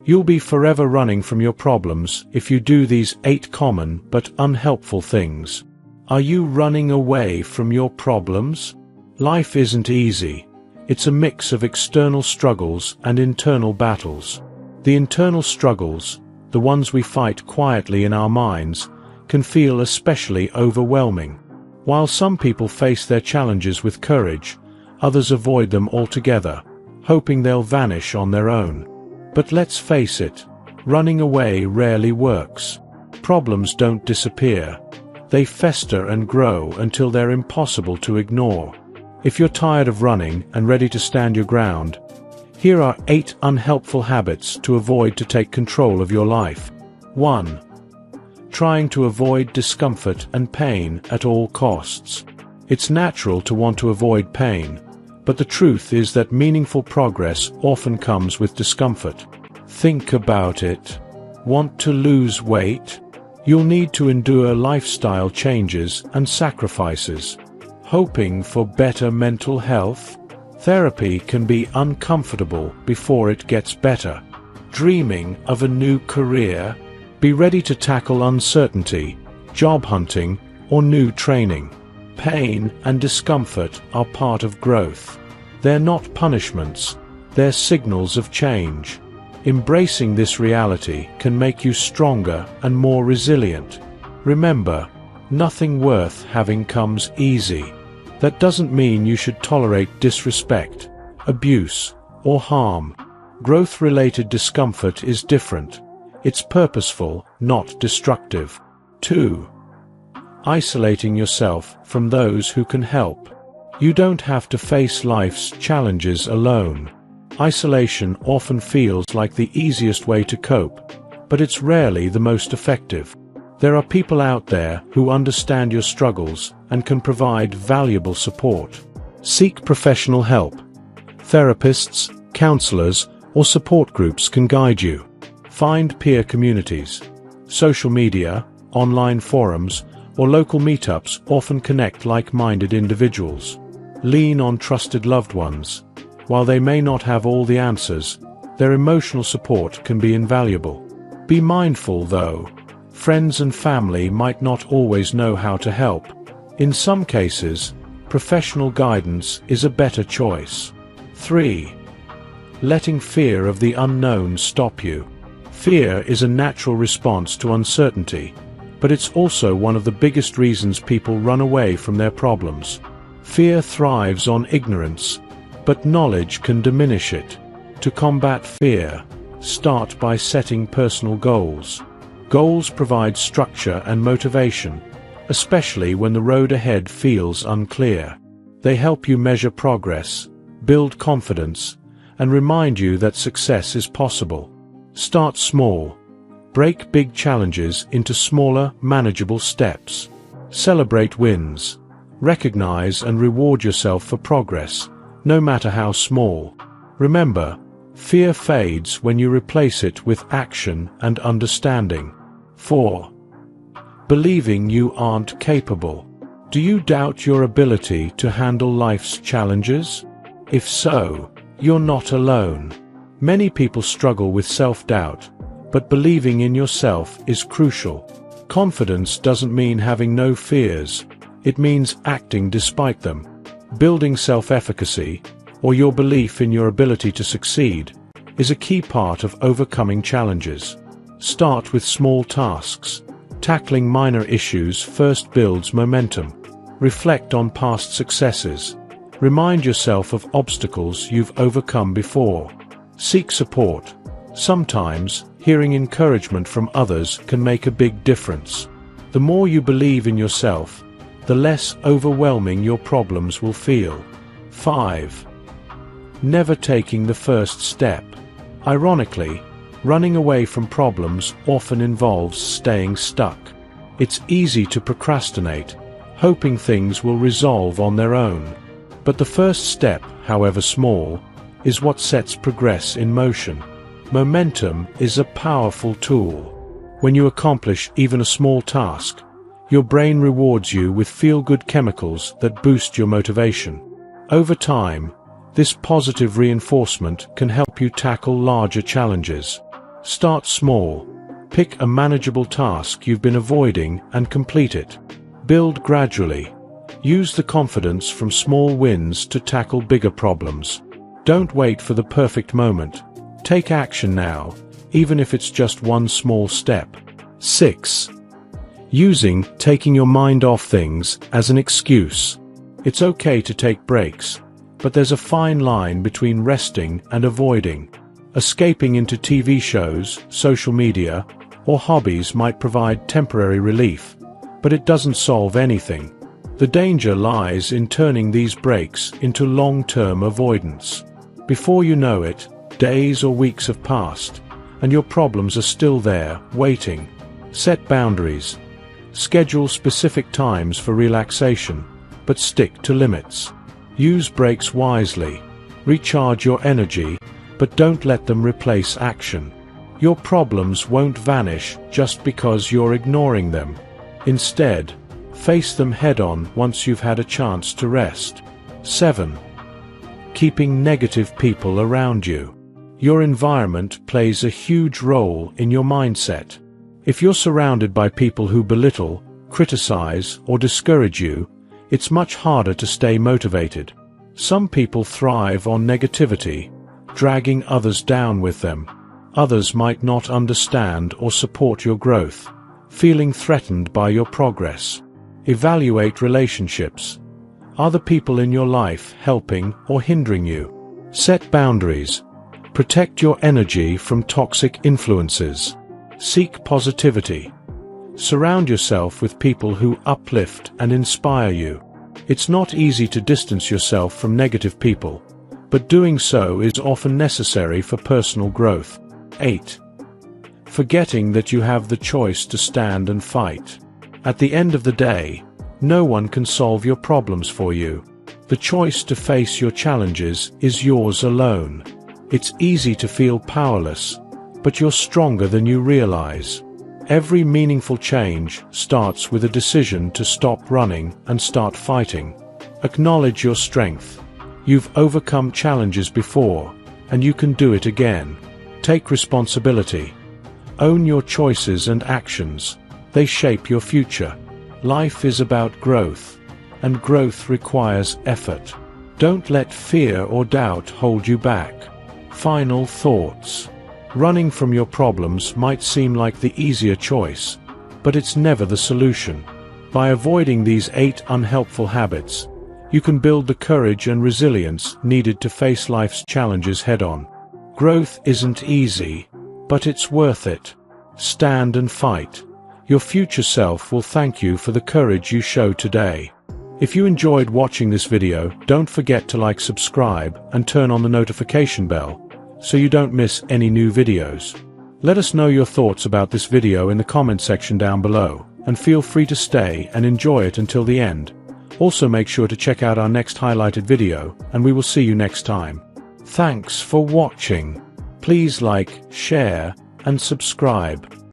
You'll be forever running from your problems if you do these 8 common but unhelpful things. Are you running away from your problems? Life isn't easy. It's a mix of external struggles and internal battles. The internal struggles, the ones we fight quietly in our minds, can feel especially overwhelming. While some people face their challenges with courage, others avoid them altogether, hoping they'll vanish on their own. But let's face it, running away rarely works. Problems don't disappear. They fester and grow until they're impossible to ignore. If you're tired of running and ready to stand your ground, here are 8 unhelpful habits to avoid to take control of your life. 1. Trying to avoid discomfort and pain at all costs. It's natural to want to avoid pain, but the truth is that meaningful progress often comes with discomfort. Think about it. Want to lose weight? You'll need to endure lifestyle changes and sacrifices. Hoping for better mental health? Therapy can be uncomfortable before it gets better. Dreaming of a new career? Be ready to tackle uncertainty, job hunting, or new training. Pain and discomfort are part of growth. They're not punishments, they're signals of change. Embracing this reality can make you stronger and more resilient. Remember, nothing worth having comes easy. That doesn't mean you should tolerate disrespect, abuse, or harm. Growth-related discomfort is different. It's purposeful, not destructive. 2. Isolating yourself from those who can help. You don't have to face life's challenges alone. Isolation often feels like the easiest way to cope, but it's rarely the most effective. There are people out there who understand your struggles and can provide valuable support. Seek professional help. Therapists, counselors, or support groups can guide you. Find peer communities. Social media, online forums, or local meetups often connect like-minded individuals. Lean on trusted loved ones. While they may not have all the answers, their emotional support can be invaluable. Be mindful, though. Friends and family might not always know how to help. In some cases, professional guidance is a better choice. 3. Letting fear of the unknown stop you. Fear is a natural response to uncertainty, but it's also one of the biggest reasons people run away from their problems. Fear thrives on ignorance, but knowledge can diminish it. To combat fear, start by setting personal goals. Goals provide structure and motivation, especially when the road ahead feels unclear. They help you measure progress, build confidence, and remind you that success is possible. Start small. Break big challenges into smaller, manageable steps. Celebrate wins. Recognize and reward yourself for progress, no matter how small. Remember, fear fades when you replace it with action and understanding. 4. Believing you aren't capable. Do you doubt your ability to handle life's challenges? If so, you're not alone. Many people struggle with self-doubt, but believing in yourself is crucial. Confidence doesn't mean having no fears. It means acting despite them. Building self-efficacy, or your belief in your ability to succeed, is a key part of overcoming challenges. Start with small tasks. Tackling minor issues first builds momentum. Reflect on past successes. Remind yourself of obstacles you've overcome before. Seek support. Sometimes, hearing encouragement from others can make a big difference. The more you believe in yourself, the less overwhelming your problems will feel. 5. Never taking the first step. Ironically, running away from problems often involves staying stuck. It's easy to procrastinate, hoping things will resolve on their own. But the first step, however small, is what sets progress in motion. Momentum is a powerful tool. When you accomplish even a small task, your brain rewards you with feel-good chemicals that boost your motivation. Over time, this positive reinforcement can help you tackle larger challenges. Start small. Pick a manageable task you've been avoiding and complete it. Build gradually. Use the confidence from small wins to tackle bigger problems. Don't wait for the perfect moment. Take action now, even if it's just one small step. 6. Using taking your mind off things as an excuse. It's okay to take breaks, but there's a fine line between resting and avoiding. Escaping into TV shows, social media, or hobbies might provide temporary relief, but it doesn't solve anything. The danger lies in turning these breaks into long-term avoidance. Before you know it, days or weeks have passed, and your problems are still there, waiting. Set boundaries. Schedule specific times for relaxation, but stick to limits. Use breaks wisely. Recharge your energy, but don't let them replace action. Your problems won't vanish just because you're ignoring them. Instead, face them head-on once you've had a chance to rest. 7. Keeping negative people around you. Your environment plays a huge role in your mindset. If you're surrounded by people who belittle, criticize, or discourage you, it's much harder to stay motivated. Some people thrive on negativity, dragging others down with them. Others might not understand or support your growth, feeling threatened by your progress. Evaluate relationships. Are the people in your life helping or hindering you? Set boundaries. Protect your energy from toxic influences. Seek positivity. Surround yourself with people who uplift and inspire you. It's not easy to distance yourself from negative people, but doing so is often necessary for personal growth. 8. Forgetting that you have the choice to stand and fight. At the end of the day, no one can solve your problems for you. The choice to face your challenges is yours alone. It's easy to feel powerless, but you're stronger than you realize. Every meaningful change starts with a decision to stop running and start fighting. Acknowledge your strength. You've overcome challenges before, and you can do it again. Take responsibility. Own your choices and actions. They shape your future. Life is about growth, and growth requires effort. Don't let fear or doubt hold you back. Final thoughts. Running from your problems might seem like the easier choice, but it's never the solution. By avoiding these 8 unhelpful habits, you can build the courage and resilience needed to face life's challenges head-on. Growth isn't easy, but it's worth it. Stand and fight. Your future self will thank you for the courage you show today. If you enjoyed watching this video, don't forget to like, subscribe, and turn on the notification bell, so you don't miss any new videos. Let us know your thoughts about this video in the comment section down below, and feel free to stay and enjoy it until the end. Also make sure to check out our next highlighted video, and we will see you next time. Thanks for watching. Please like, share, and subscribe.